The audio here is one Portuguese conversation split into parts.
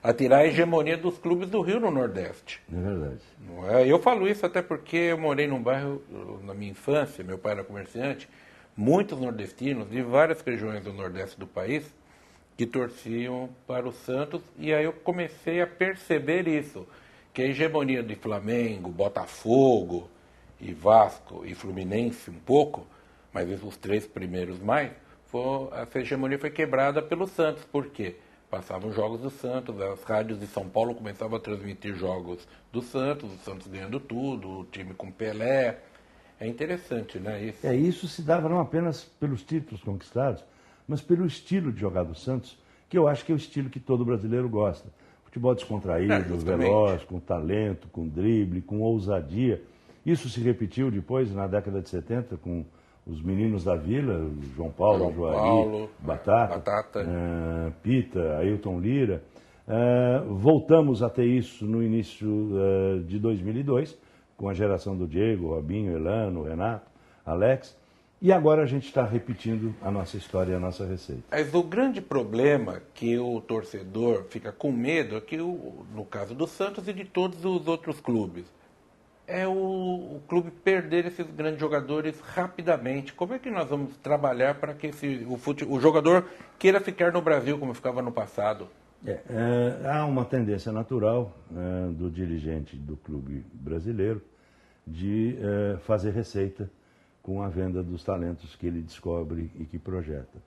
a tirar a hegemonia dos clubes do Rio no Nordeste. É verdade. Não é? Eu falo isso até porque eu morei num bairro, na minha infância, meu pai era comerciante, muitos nordestinos de várias regiões do Nordeste do país que torciam para o Santos, e aí eu comecei a perceber isso, que a hegemonia de Flamengo, Botafogo e Vasco e Fluminense um pouco, mas os três primeiros mais, essa hegemonia foi quebrada pelo Santos. Por quê? Passavam jogos do Santos, as rádios de São Paulo começavam a transmitir jogos do Santos, o Santos ganhando tudo, o time com Pelé. É interessante, né? Isso se dava não apenas pelos títulos conquistados, mas pelo estilo de jogar do Santos, que eu acho que é o estilo que todo brasileiro gosta. Futebol descontraído, veloz, com talento, com drible, com ousadia. Isso se repetiu depois, na década de 70, com os meninos da Vila, João Paulo, Juari, Batata, Pita, Ailton Lira. Voltamos a ter isso no início de 2002, com a geração do Diego, Robinho, Elano, Renato, Alex. E agora a gente está repetindo a nossa história e a nossa receita. Mas o grande problema que o torcedor fica com medo é que, no caso do Santos e de todos os outros clubes, é o clube perder esses grandes jogadores rapidamente. Como é que nós vamos trabalhar para que o jogador queira ficar no Brasil como ficava no passado? Há uma tendência natural do dirigente do clube brasileiro de fazer receita com a venda dos talentos que ele descobre e que projeta.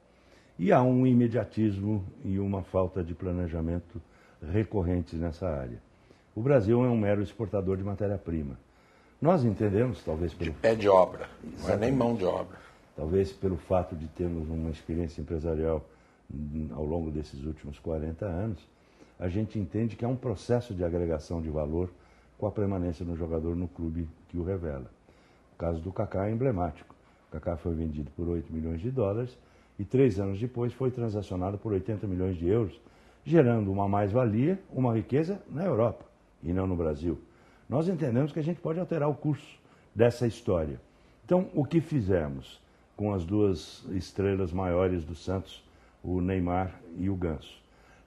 E há um imediatismo e uma falta de planejamento recorrentes nessa área. O Brasil é um mero exportador de matéria-prima. Nós entendemos, talvez pelo... De pé de obra, não é nem mão de obra. Talvez pelo fato de termos uma experiência empresarial ao longo desses últimos 40 anos, a gente entende que há um processo de agregação de valor com a permanência do jogador no clube que o revela. O caso do Kaká é emblemático. O Kaká foi vendido por 8 milhões de dólares e 3 anos depois foi transacionado por 80 milhões de euros, gerando uma mais-valia, uma riqueza na Europa e não no Brasil. Nós entendemos que a gente pode alterar o curso dessa história. Então, o que fizemos com as duas estrelas maiores do Santos, o Neymar e o Ganso?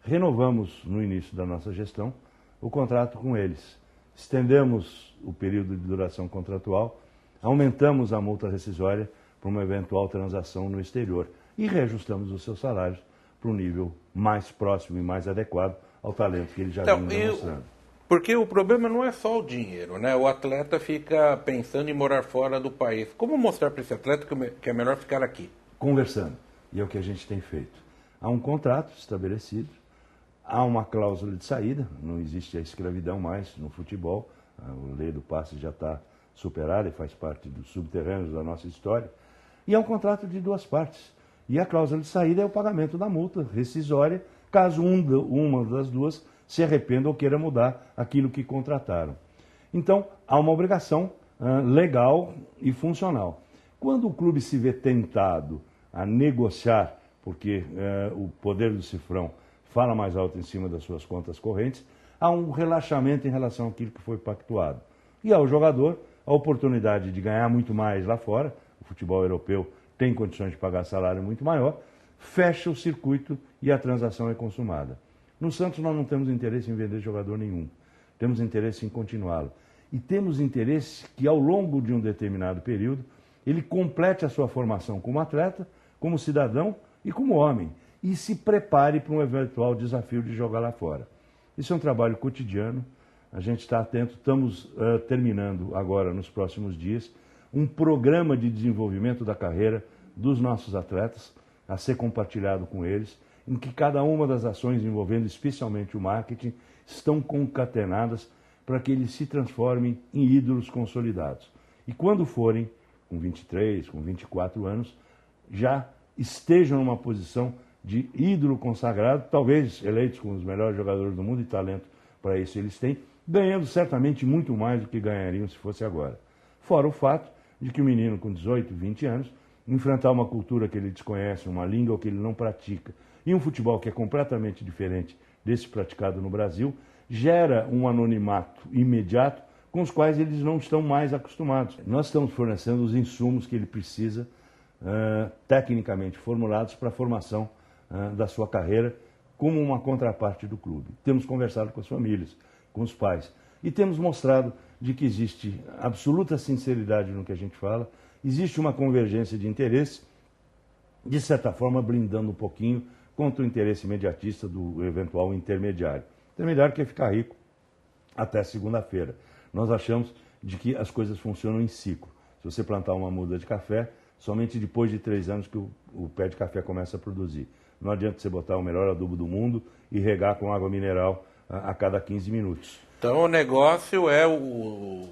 Renovamos, no início da nossa gestão, o contrato com eles. Estendemos o período de duração contratual, aumentamos a multa rescisória para uma eventual transação no exterior e reajustamos os seus salários para um nível mais próximo e mais adequado ao talento que eles já vinham demonstrando. Porque o problema não é só o dinheiro, né? O atleta fica pensando em morar fora do país. Como mostrar para esse atleta que é melhor ficar aqui? Conversando, e é o que a gente tem feito. Há um contrato estabelecido, há uma cláusula de saída, não existe a escravidão mais no futebol, a lei do passe já está superada e faz parte dos subterrâneos da nossa história, e é um contrato de duas partes. E a cláusula de saída é o pagamento da multa rescisória, caso uma das duas se arrependa ou queira mudar aquilo que contrataram. Então, há uma obrigação legal e funcional. Quando o clube se vê tentado a negociar, porque o poder do cifrão fala mais alto em cima das suas contas correntes, há um relaxamento em relação àquilo que foi pactuado. E ao jogador a oportunidade de ganhar muito mais lá fora, o futebol europeu tem condições de pagar salário muito maior, fecha o circuito e a transação é consumada. No Santos nós não temos interesse em vender jogador nenhum, temos interesse em continuá-lo. E temos interesse que ao longo de um determinado período ele complete a sua formação como atleta, como cidadão e como homem, e se prepare para um eventual desafio de jogar lá fora. Isso é um trabalho cotidiano, a gente está atento, estamos terminando agora, nos próximos dias, um programa de desenvolvimento da carreira dos nossos atletas, a ser compartilhado com eles, em que cada uma das ações envolvendo especialmente o marketing estão concatenadas para que eles se transformem em ídolos consolidados. E quando forem, com 23, com 24 anos, já estejam numa posição de ídolo consagrado, talvez eleitos como os melhores jogadores do mundo, e talento para isso eles têm, ganhando certamente muito mais do que ganhariam se fosse agora. Fora o fato de que o menino com 18, 20 anos, enfrentar uma cultura que ele desconhece, uma língua que ele não pratica, e um futebol que é completamente diferente desse praticado no Brasil, gera um anonimato imediato com os quais eles não estão mais acostumados. Nós estamos fornecendo os insumos que ele precisa, tecnicamente formulados, para a formação da sua carreira, como uma contraparte do clube. Temos conversado com as famílias, com os pais, e temos mostrado de que existe absoluta sinceridade no que a gente fala, existe uma convergência de interesse, de certa forma blindando um pouquinho contra o interesse imediatista do eventual intermediário. O intermediário quer ficar rico até segunda-feira. Nós achamos de que as coisas funcionam em ciclo. Se você plantar uma muda de café, somente depois de 3 anos que o pé de café começa a produzir. Não adianta você botar o melhor adubo do mundo e regar com água mineral a cada 15 minutos. Então o negócio é o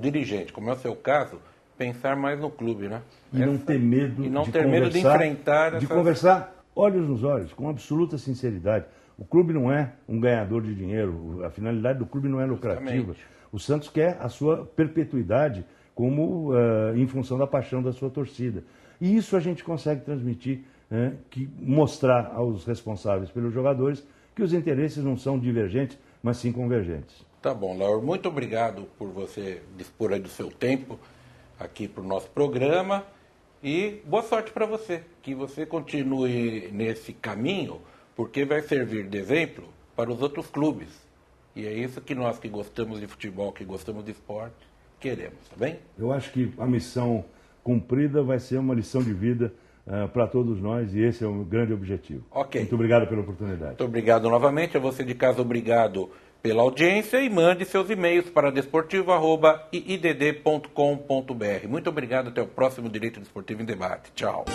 dirigente, como é o seu caso, pensar mais no clube, né? E não ter medo e não de ter medo de enfrentar de conversar olhos nos olhos, com absoluta sinceridade. O clube não é um ganhador de dinheiro, a finalidade do clube não é lucrativa. Justamente. O Santos quer a sua perpetuidade como em função da paixão da sua torcida. E isso a gente consegue transmitir, mostrar aos responsáveis pelos jogadores que os interesses não são divergentes, mas sim convergentes. Tá bom, Lauro, muito obrigado por você dispor aí do seu tempo aqui para o nosso programa e boa sorte para você, que você continue nesse caminho, porque vai servir de exemplo para os outros clubes. E é isso que nós que gostamos de futebol, que gostamos de esporte, queremos, tá bem? Eu acho que a missão cumprida vai ser uma lição de vida para todos nós e esse é o grande objetivo. Ok. Muito obrigado pela oportunidade. Muito obrigado novamente. A você de casa, obrigado pela audiência e mande seus e-mails para desportivo@iidd.com.br. Muito obrigado. Até o próximo Direito Desportivo em Debate. Tchau.